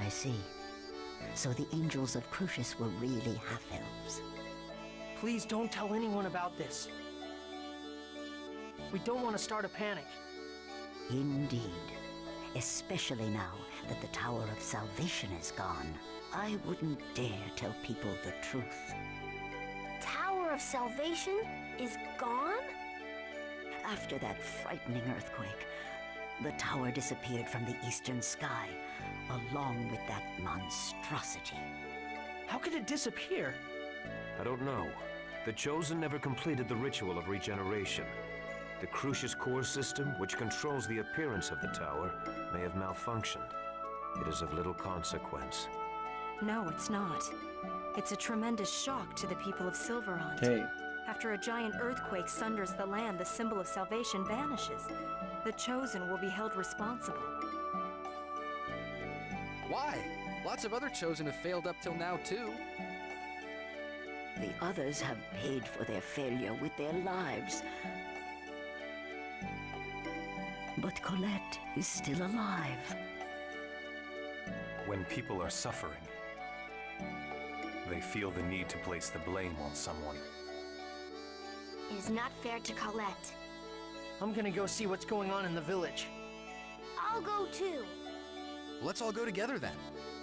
I see. So the angels of Crucius were really half-elves. Please don't tell anyone about this. We don't want to start a panic. Indeed. Especially now that the Tower of Salvation is gone. I wouldn't dare tell people the truth. Tower of Salvation is gone? After that frightening earthquake, the tower disappeared from the eastern sky, along with that monstrosity. How could it disappear? I don't know. The Chosen never completed the ritual of regeneration. The Crucius core system, which controls the appearance of the tower, may have malfunctioned. It is of little consequence. No, it's not. It's a tremendous shock to the people of Silverhand. Hey. After a giant earthquake sunders the land, the symbol of salvation vanishes. The Chosen will be held responsible. Why? Lots of other Chosen have failed up till now, too. The others have paid for their failure with their lives. But Colette is still alive. When people are suffering, they feel the need to place the blame on someone. It is not fair to Colette. I'm gonna go see what's going on in the village. I'll go too. Let's all go together then.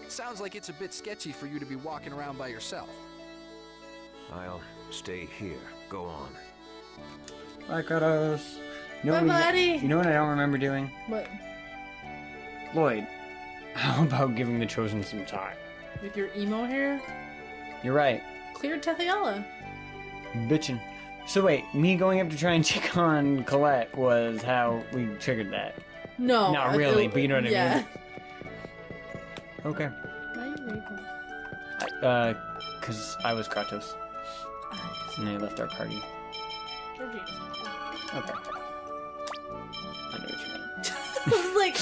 It sounds like it's a bit sketchy for you to be walking around by yourself. I'll stay here. Go on. Bye, Kratos. Bye, buddy. You know what I don't remember doing? What? Lloyd, how about giving the Chosen some time? With your emo hair? You're right. Clear Tethiala. Bitchin'. So wait, me going up to try and check on Colette was how we triggered that. No. Not really, but you know what I mean. Okay. Why are you raping? Cause I was Kratos. And I left our party. Georgie's. Okay. I know what you mean. I was like...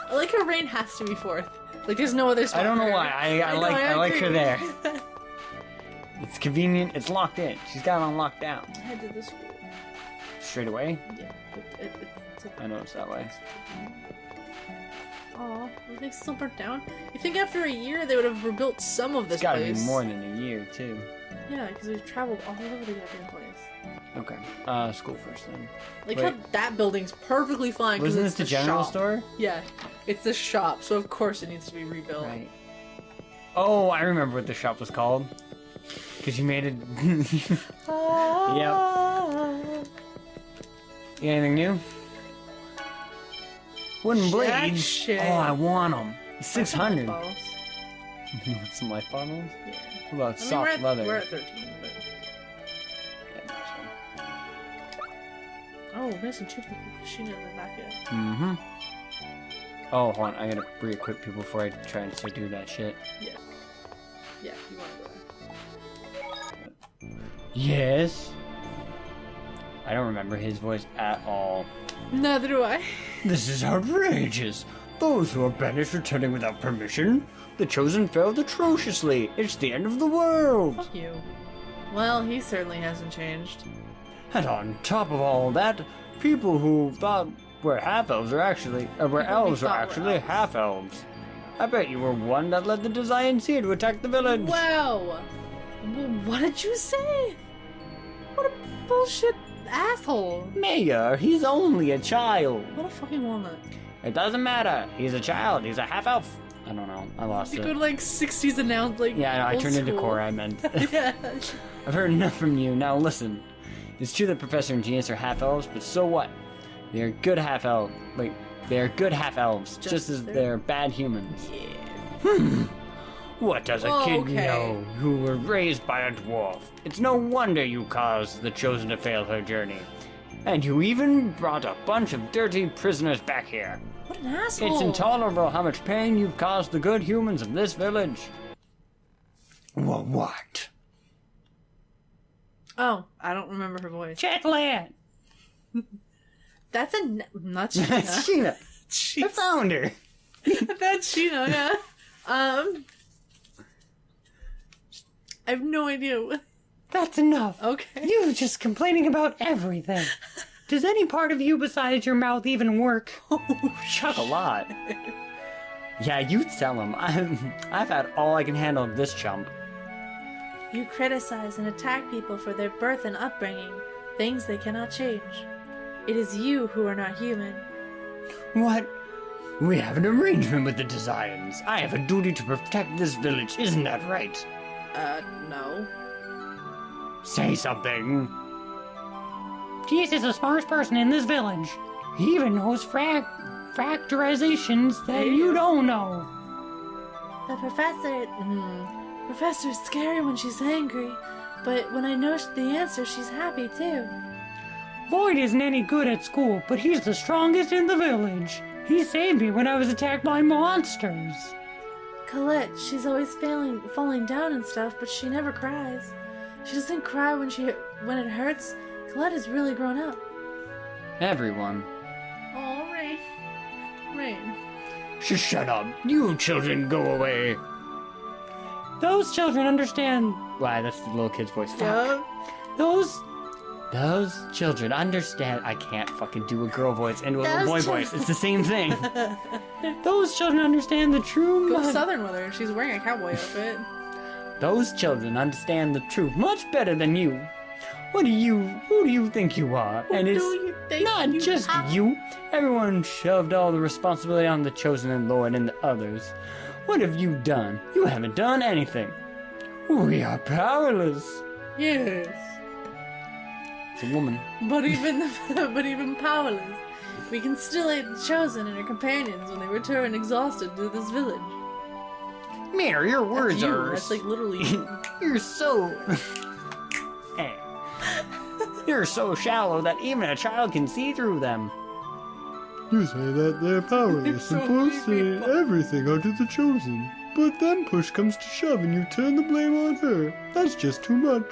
I like her reign has to be fourth. Like there's no other spot. I don't know for her. why. I like her there. It's convenient. It's locked in. She's got it on lockdown. I had to this school. Straight away? Yeah. It's like... I know it's that way. Aw, are they still burnt down? You think after a year they would have rebuilt some of this It's gotta place? be more than a year, too. Yeah, because we've traveled all over the goddamn place. Okay. School first then. Like Wait. how that building's perfectly fine. Wasn't it's this the general shop. store? Yeah, it's the shop, so of course it needs to be rebuilt. Right. Oh, I remember what the shop was called. Because you made it... Yep. You anything new? Wooden blades? Shit. Oh, I want them. 600. Balls. You want some life bottles? Yeah. What about I mean, soft leather? We're at 13, but... Yeah, that's fine. Oh, we're missing two people. She didn't come back yet. Mm-hmm. Oh, hold on. I gotta re-equip people before I try and start doing that shit. Yeah. Yeah, you wanna go there. Yes? I don't remember his voice at all. Neither do I. This is outrageous. Those who are banished returning without permission. The Chosen failed atrociously. It's the end of the world. Fuck you. Well, he certainly hasn't changed. And on top of all that, people who thought were half-elves are actually, were elves are actually half-elves. I bet you were one that led the Desian Seer to attack the village. Wow. What did you say? What a bullshit asshole. Mayor, he's only a child. What a fucking walnut. It doesn't matter. He's a child. He's a half-elf. I don't know. I lost You it. go to like 60s and now like Yeah, I know. I old turned into school. Cora, I meant. Yeah. I've heard enough from you. Now listen. It's true that Professor and Genius are half-elves, but so what? They're good half-elves. Wait, they're good half-elves, just as they're bad humans. Yeah. What does a kid know who were raised by a dwarf? It's no wonder you caused the Chosen to fail her journey. And you even brought a bunch of dirty prisoners back here. What an asshole. It's intolerable how much pain you've caused the good humans of this village. Well, what? Oh, I don't remember her voice. Chetland! That's not Sheena. That's Sheena. I found her. That's Sheena, yeah. I have no idea. That's enough. Okay. You're just complaining about everything. Does any part of you besides your mouth even work? Oh, Chuck a lot. Yeah, you tell him. I've had all I can handle of this chump. You criticize and attack people for their birth and upbringing, things they cannot change. It is you who are not human. What? We have an arrangement with the Designs. I have a duty to protect this village, isn't that right? No. Say something. Geese is the smartest person in this village. He even knows factorizations that you don't know. The Professor's scary when she's angry, but when I know the answer, she's happy too. Lloyd isn't any good at school, but he's the strongest in the village. He saved me when I was attacked by monsters. Colette, she's always falling down and stuff, but she never cries. She doesn't cry when it hurts. Colette has really grown up. Everyone. Oh, Rain. Shut up. You children go away. Those children understand. Why, that's the little kid's voice. Yup. Those children understand. I can't fucking do a girl voice into a little boy voice. It's the same thing. Those children understand the true. Go Southern with her. She's wearing a cowboy outfit. Those children understand the truth much better than you. Who do you think you are? And it's not just you. Everyone shoved all the responsibility on the Chosen and Lloyd and the others. What have you done? You haven't done anything. We are powerless. Yes. It's a woman. But even powerless, we can still aid the Chosen and her companions when they return exhausted to this village. Mir, your words are... That's like literally you. You're so... Hey. You're so shallow that even a child can see through them. You say that they're powerless and forcing everything onto the Chosen. But then push comes to shove and you turn the blame on her. That's just too much.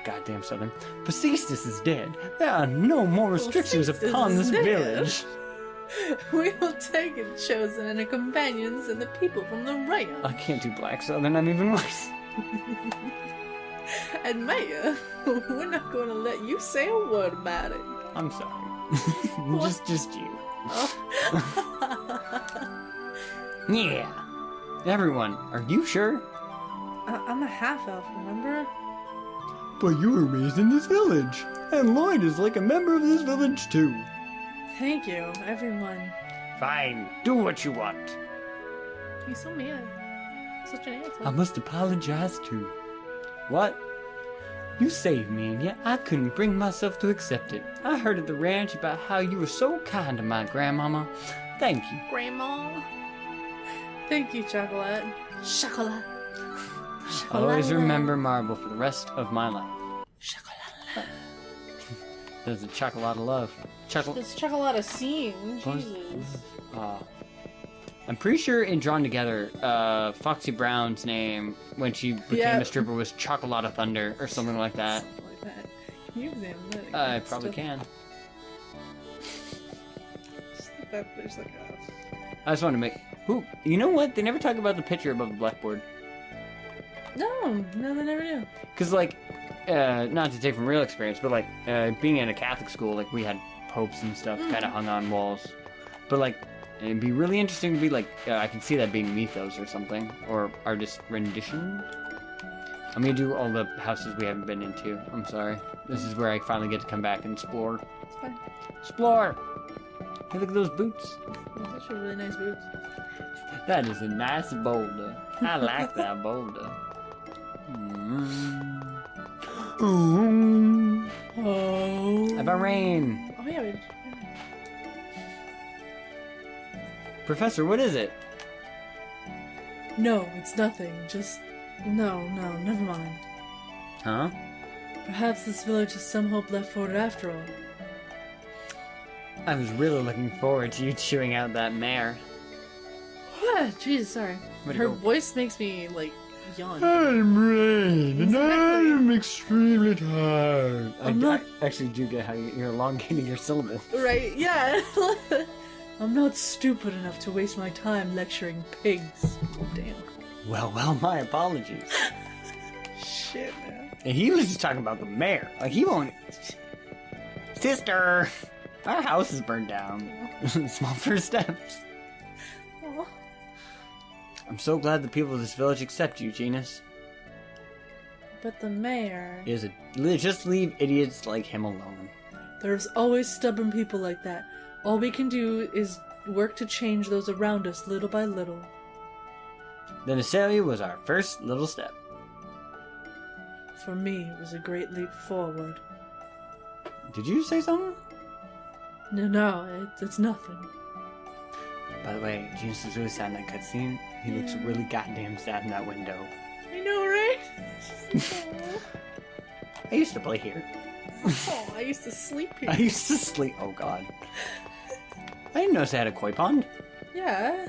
Goddamn Southern. Facestus is dead. There are no more restrictions upon this village. We will take it, Chosen and her companions and the people from the rayon. I can't do Black Southern, I'm even worse. And Maya, we're not going to let you say a word about it. I'm sorry. just you. Yeah. Everyone, are you sure? I'm a half-elf, remember? But you were raised in this village, and Lloyd is like a member of this village too. Thank you, everyone. Fine, do what you want. He's so mad. Such an asshole. I must apologize too. What? You saved me, and yet I couldn't bring myself to accept it. I heard at the ranch about how you were so kind to my grandmama. Thank you. Grandma. Thank you, Chocolate. Chocolate. I'll always remember Marble for the rest of my life. Chocolate. There's a chocolate of love. It's chocolate scene. Jesus. I'm pretty sure in Drawn Together, Foxy Brown's name when she became a stripper was Chocolate Thunder or something like that. Something like that. Can you examine that? I probably can. There's like I just want to make. You know what? They never talk about the picture above the blackboard. No, they never do. Cause like, not to take from real experience, but like being in a Catholic school, like we had popes and stuff kind of hung on walls. But like, it'd be really interesting to be like, I can see that being mythos or something, or artist rendition. I'm gonna do all the houses we haven't been into. I'm sorry. This is where I finally get to come back and explore. It's fine. Explore. Hey, look at those boots. Those are really nice boots. That is a nice boulder. I like that boulder. Oh. About rain. Oh yeah. Professor, what is it? No, it's nothing. Just no, never mind. Huh? Perhaps this village has some hope left for it after all. I was really looking forward to you chewing out that mare. What? Jesus, sorry. Her voice makes me like yawn. I'm Rain, and I'm extremely tired. I actually do get how you're elongating your syllables. Right? Yeah. I'm not stupid enough to waste my time lecturing pigs. Damn. Well, my apologies. Shit, man. And he was just talking about the mayor. Like, he won't... Sister! Our house is burned down. Small first steps. I'm so glad the people of this village accept you, Genus. But the mayor... Just leave idiots like him alone. There's always stubborn people like that. All we can do is work to change those around us little by little. Then Iselia was our first little step. For me, it was a great leap forward. Did you say something? No, it's nothing. By the way, Genus was really sad in that cutscene. He looks really goddamn sad in that window. I know, right? I used to play here. Oh, I used to sleep here. I used to sleep. Oh god. I didn't notice I had a koi pond. Yeah.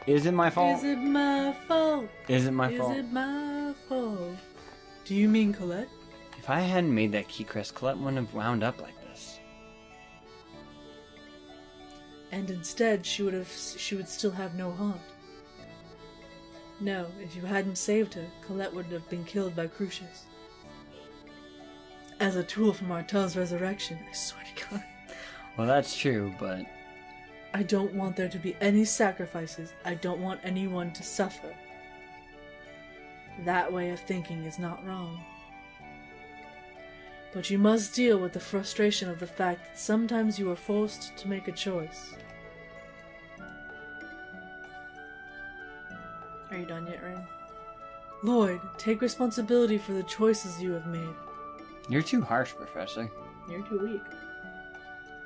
Is it my fault? Is it my fault? Is it my fault? Is it my fault? Do you mean Colette? If I hadn't made that key crest, Colette wouldn't have wound up like this. And instead, she would still have no haunt. No, if you hadn't saved her, Colette would have been killed by Crucius. As a tool for Martel's resurrection, I swear to God. Well, that's true, but... I don't want there to be any sacrifices. I don't want anyone to suffer. That way of thinking is not wrong. But you must deal with the frustration of the fact that sometimes you are forced to make a choice. Are you done yet, Rain? Lloyd, take responsibility for the choices you have made. You're too harsh, Professor. You're too weak.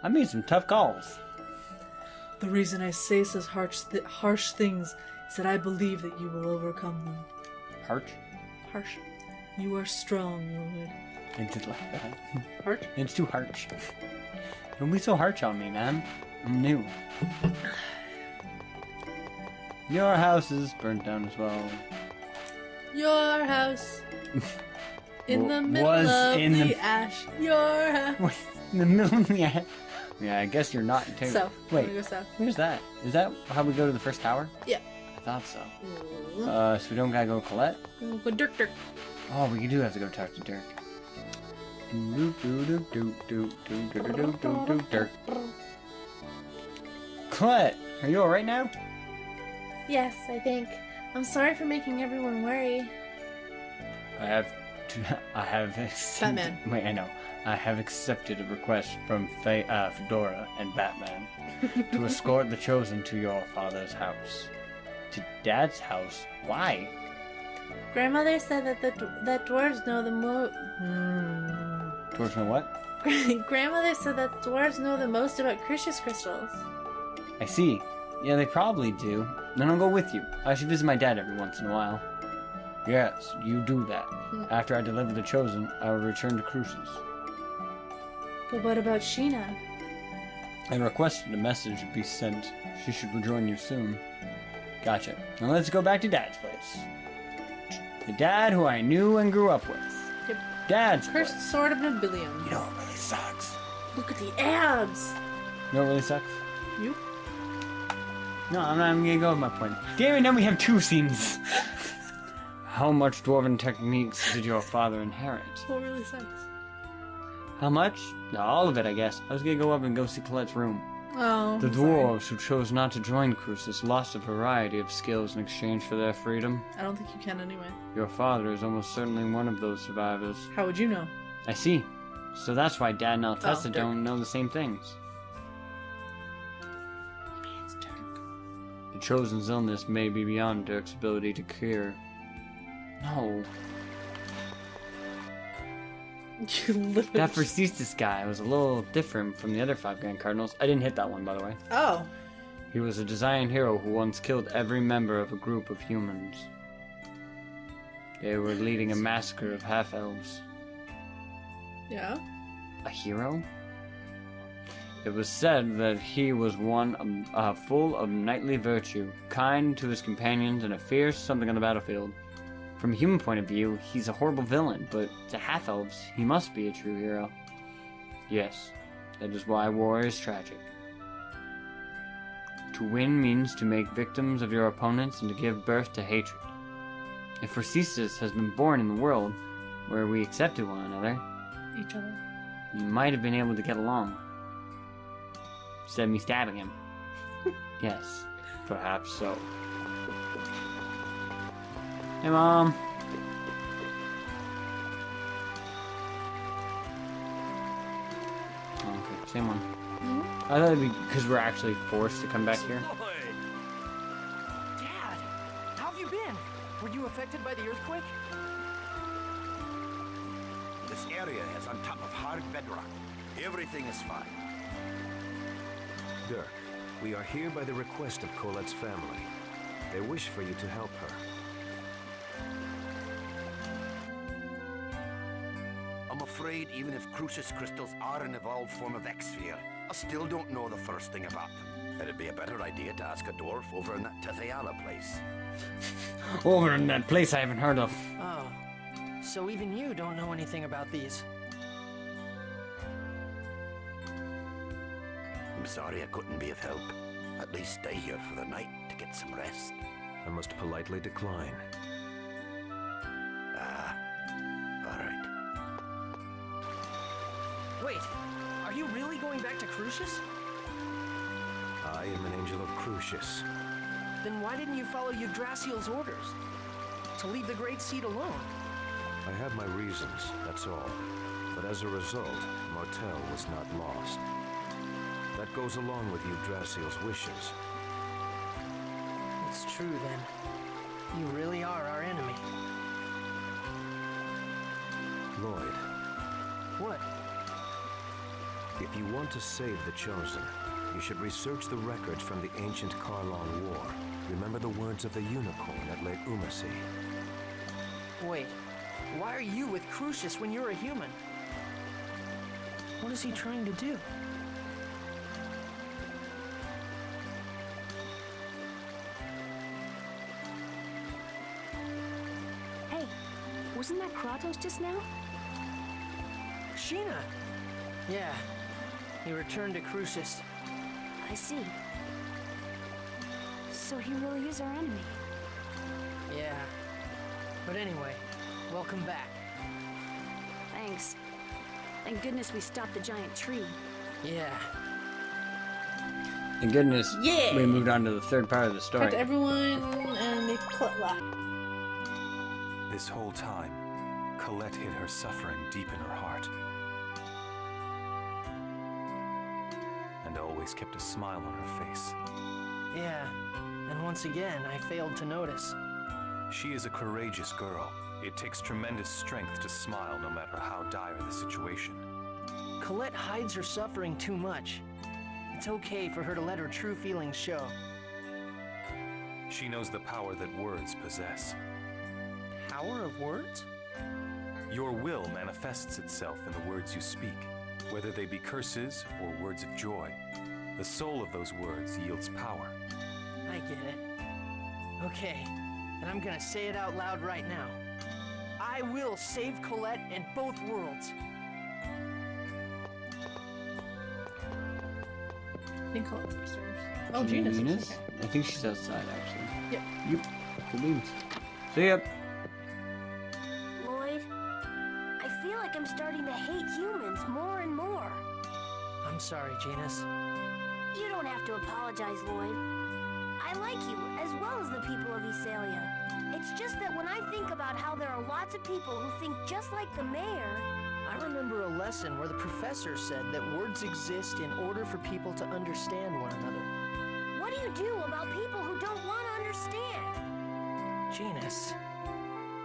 I made some tough calls. The reason I say such harsh things is that I believe that you will overcome them. Harsh? Harsh. You are strong, Lloyd. It's like that. Harsh? It's too harsh. Don't be so harsh on me, man. I'm new. Your house is burnt down as well. Your house. In the middle of the ash. Your house. In the middle of the ash. Yeah, I guess you're not in South. Wait, Go south. Where's that? Is that how we go to the first tower? Yeah. I thought so. So we don't gotta go Colette? Go Dirk. Oh, we do have to go talk to Dirk. Dirk. Colette, are you alright now? Yes, I think. I'm sorry for making everyone worry. I have accepted... Batman. Wait, I know. I have accepted a request from Fedora and Batman to escort the Chosen to your father's house. To Dad's house? Why? Grandmother said that dwarves know the most... Dwarves know what? Grandmother said that dwarves know the most about Crucius crystals. I see. Yeah, they probably do. Then I'll go with you. I should visit my dad every once in a while. Yes, you do that. After I deliver the Chosen, I will return to Crucius. But what about Sheena? I requested a message be sent. She should rejoin you soon. Gotcha. Now let's go back to Dad's place. The dad who I knew and grew up with. Yep. Dad's Cursed place. Sword of Nobilium. You know what really sucks? Look at the abs! You know what really sucks? You? No, I'm not even gonna go with my point. Damn it, now we have two scenes! How much dwarven techniques did your father inherit? What really sucks? How much? No, all of it, I guess. I was gonna go up and go see Colette's room. Oh, The I'm sorry. dwarves who chose not to join Crucis lost a variety of skills in exchange for their freedom. I don't think you can anyway. Your father is almost certainly one of those survivors. How would you know? I see. So that's why Dad and Altessa Dirk. don't know the same things. The Chosen's illness may be beyond Dirk's ability to cure. No. You literally... That Vercistus guy was a little different from the other 5 Grand Cardinals. I didn't hit that one, by the way. Oh. He was a Desian hero who once killed every member of a group of humans. They were leading a massacre of half-elves. Yeah? A hero? It was said that he was one full of knightly virtue, kind to his companions, and a fierce something on the battlefield. From a human point of view, he's a horrible villain, but to half-elves, he must be a true hero. Yes, that is why war is tragic. To win means to make victims of your opponents and to give birth to hatred. If Vercistus has been born in the world where we accepted one another, Each other. we might have been able to get along. Instead of me stabbing him. Yes. Perhaps so. Hey, Mom. Oh, okay, same one. I thought it'd be because we're actually forced to come back here. Dad, how have you been? Were you affected by the earthquake? This area is on top of hard bedrock. Everything is fine. Dirk, we are here by the request of Colette's family. They wish for you to help her. I'm afraid even if Crucius crystals are an evolved form of X-Sphere, I still don't know the first thing about them. It'd be a better idea to ask a dwarf over in that Tithiala place. Over in that place I haven't heard of. Oh, so even you don't know anything about these. I'm sorry I couldn't be of help. At least stay here for the night to get some rest. I must politely decline. All right. Wait, are you really going back to Crucius? I am an angel of Crucius. Then why didn't you follow Yggdrasil's orders? To leave the Great Seed alone? I have my reasons, that's all. But as a result, Martel was not lost. That goes along with Yggdrasil's wishes. It's true then. You really are our enemy. Lloyd. What? If you want to save the Chosen, you should research the records from the ancient Karlon War. Remember the words of the unicorn at Lake Umasi. Wait, why are you with Crucius when you're a human? What is he trying to do? Hey, wasn't that Kratos just now? Sheena! Yeah, he returned to Crucius. I see. So he really is our enemy. Yeah. But anyway, welcome back. Thanks. Thank goodness we stopped the giant tree. Yeah. Thank goodness Yeah. we moved on to the third part of the story. Talk to everyone and make Colette. This whole time, Colette hid her suffering deep in her heart. And always kept a smile on her face. Yeah, and once again, I failed to notice. She is a courageous girl. It takes tremendous strength to smile no matter how dire the situation. Colette hides her suffering too much. It's okay for her to let her true feelings show. She knows the power that words possess. Power of words? Your will manifests itself in the words you speak, whether they be curses or words of joy. The soul of those words yields power. I get it. Okay, and I'm gonna say it out loud right now. I will save Colette and both worlds. I think Colette's upstairs. Oh, Gina's Gina's? okay. I think she's outside, actually. Yep. Yep. Cool beans. See ya. Lloyd, I feel like I'm starting to hate humans more and more. I'm sorry, Genus. You don't have to apologize, Lloyd. I like you, as well as the people of Iselia. It's just that when I think about how there are lots of people who think just like the mayor... I remember a lesson where the professor said that words exist in order for people to understand one another. What do you do about people who don't want to understand? Genus.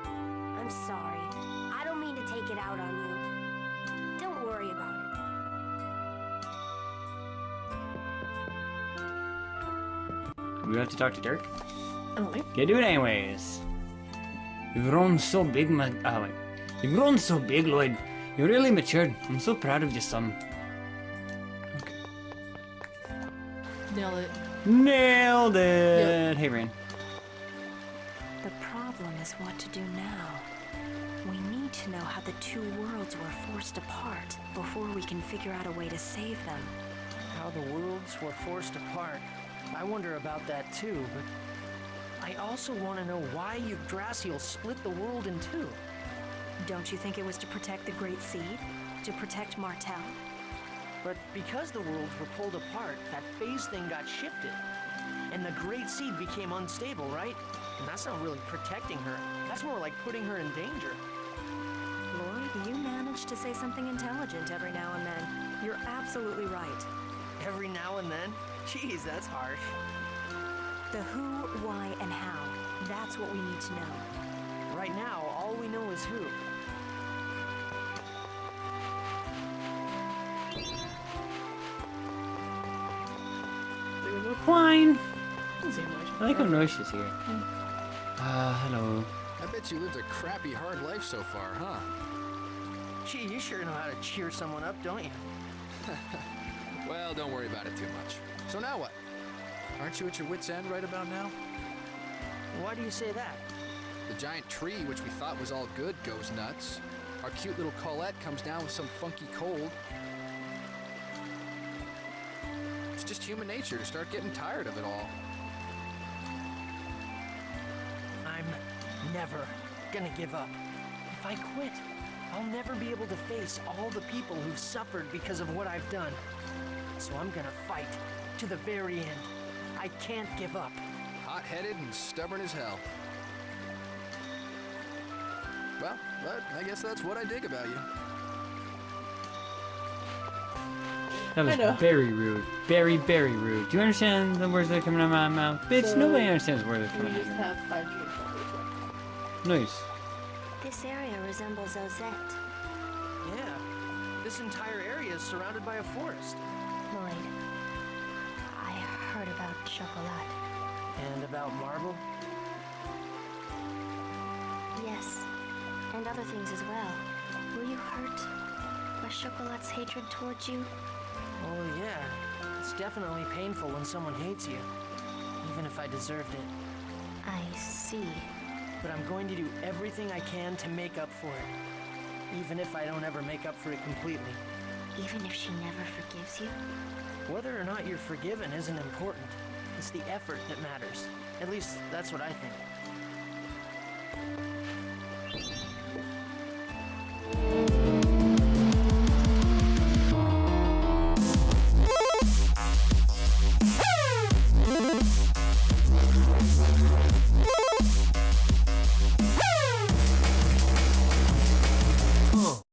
I'm sorry. I don't mean to take it out on you. Don't worry about it. We have to talk to Dirk? I don't think. Yeah, do it anyways. You've grown so big, You've grown so big, Lloyd. You really matured. I'm so proud of you, son. Okay. Nailed it. Nailed it! Yep. Hey, Rain. The problem is what to do now. We need to know how the two worlds were forced apart before we can figure out a way to save them. How the worlds were forced apart. I wonder about that too, but I also want to know why Yggdrasil split the world in two. Don't you think it was to protect the Great Seed? To protect Martel? But because the worlds were pulled apart, that phase thing got shifted. and the Great Seed became unstable, right? And that's not really protecting her. That's more like putting her in danger. Lloyd, you manage to say something intelligent every now and then. You're absolutely right. Every now and then? Jeez, that's harsh. The who, why, and how. That's what we need to know. Right now, all we know is who. Fine. I like how nice she's here. Hello. I bet you lived a crappy, hard life so far, huh? Gee, you sure know how to cheer someone up, don't you? Well, don't worry about it too much. So now what? Aren't you at your wit's end right about now? Why do you say that? The giant tree, which we thought was all good, goes nuts. Our cute little Colette comes down with some funky cold. It's just human nature to start getting tired of it all. I'm never gonna give up. If I quit, I'll never be able to face all the people who've suffered because of what I've done. So I'm gonna fight to the very end. I can't give up. Hot-headed and stubborn as hell. Well, but I guess that's what I dig about you. That was very rude. Very, very rude. Do you understand the words that are coming out of my mouth? Bitch, So, nobody understands the words that are We coming out just of here. have 5 dreams left. Nice. This area resembles Ozette. Yeah, this entire area is surrounded by a forest. Lloyd, I heard about Chocolat. And about Marble? Yes, and other things as well. Were you hurt by Chocolat's hatred towards you? Oh yeah, it's definitely painful when someone hates you, even if I deserved it. I see. But I'm going to do everything I can to make up for it, even if I don't ever make up for it completely. Even if she never forgives you? Whether or not you're forgiven isn't important. It's the effort that matters. At least, that's what I think.